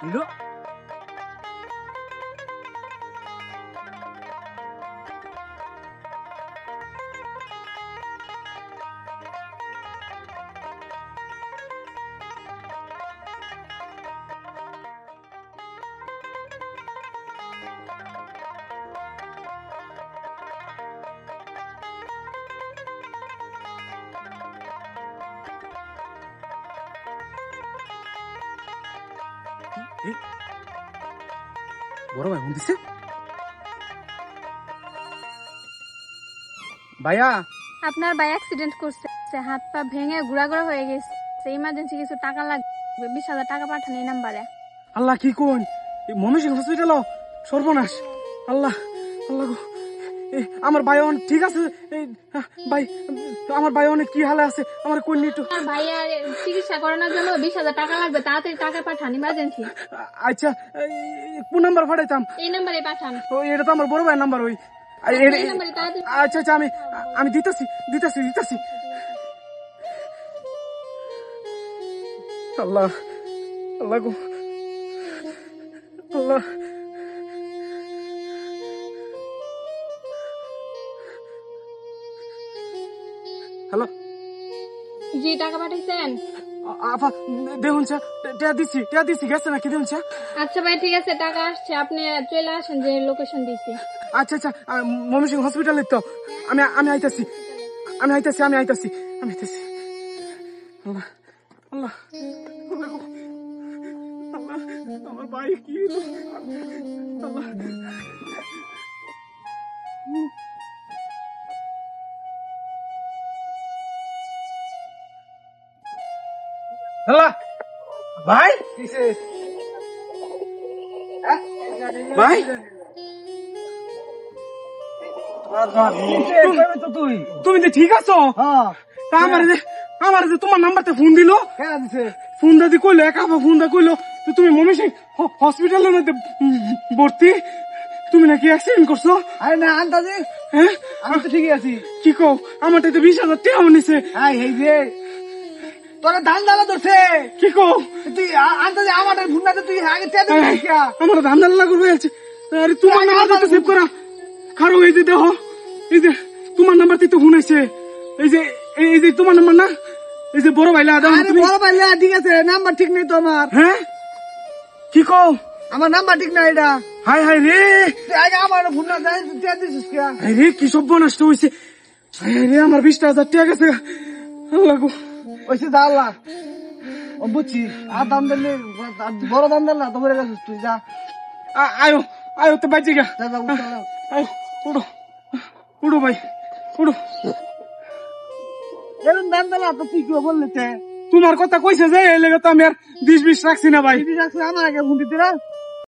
নিলো বড় ভাই ফোন দিছে ভাইয়া আপনার ভাই অ্যাক্সিডেন্ট করছে, হাত পা ভেঙে গুড়া গুড়া হয়ে গেছে, ইমার্জেন্সি কিছু টাকা লাগবে, 20,000 টাকা পাঠান এই নাম্বারে। আল্লাহ কি কোন ময়মনসিংহ হসপিটাল সর্বনাশ আল্লাহ আল্লাহ গো আমার ভাই অনেক ঠিক আছে ভাই আমার ভাই অনেক কি হালে আছে আমার কোন একটু ভাইয়া চিকিৎসা করানোর জন্য 20,000 টাকা লাগবে, তাড়াতাড়ি টাকা পাঠান ইমার্জেন্সি। আচ্ছা কোন নাম্বার পাঠাইতাম? এই নাম্বারে পাঠান। এটা তো আমার বড় ভাইয়ের নাম্বার ওই এই নাম্বারে তাড়াতাড়ি। আচ্ছা আচ্ছা আমি দিতেছি দিতেছি দিতেছি আল্লাহ আল্লাহ গো আল্লাহ হ্যালো জি টাকা পাঠাইছেন? আপা দেখুন টিয়া দিছি গেছে নাকি দেখুন। আচ্ছা ভাই ঠিক আছে, টাকা আসছে, আপনি চলে আসেন যে লোকেশন দিছি। আচ্ছা আচ্ছা ময়মনসিংহ হসপিটালে তো আমি আইতাছি আল্লাহ আল্লাহ আল্লাহ আমার ভাই কি আল্লাহ আল্লাহ ভাই ভাই তুমি তো ঠিক আছো? আমার যে তোমার নাম্বারতে ফোন দিল, ফোন দাদি কইলো একা ফোন দা কইলো তুমি ময়মনসিংহ হসপিটালের মধ্যে ভর্তি, তুমি নাকি অ্যাক্সিডেন্ট করছো। আরে না আন্দাজে, হ্যাঁ আমি তো ঠিকই আছি। কি কও আমার তো 20,000 টাকা নিছে। এই যে তোরা ধান দালা ধরছে, কি কও তুই আন্দাজে আমার ভুন্নাতে তুই আগে টেনে দিছিস কিয়া? আমার ধান দালা করবে আছে। আরে তোমার নাম্বার তো সেভ করা খারো, এই যে দেখো এই যে তোমার নাম্বারতে তো ফোন আইছে, এই যে তোমার নাম্বার না, এই যে বড় ভাইলা দাও আরে বড় ভাইলা ঠিক আছে, নাম্বার ঠিক নেই তো আমার। হ্যাঁ কি কও আমার নাম্বার ঠিক না এটা। হাই হাই রে, তুই আগে আমার ভুন্না দেয় টেনে দিছিস কিয়া? হাই রে কি সব নষ্ট হইছে, হাই রে আমার 20,000 টাকা গেছে। আল্লাহ গো ওইসে দাঁড়া ও বুঝছি, আর দাম দিলে বড় দাম দিল না তো বলে গেছিস তুই, যা আয়ো আয়ো তো বাজে গা, যা যা আয়ো উড়ো উড়ো ভাই উড়ো। এরকম দাম দিল তো তুই কি বললি? তোমার কথা কইছে যে এই লেগে তো আমি আর 20 রাখছি না ভাই। আমার আগে ফোন দিতে না।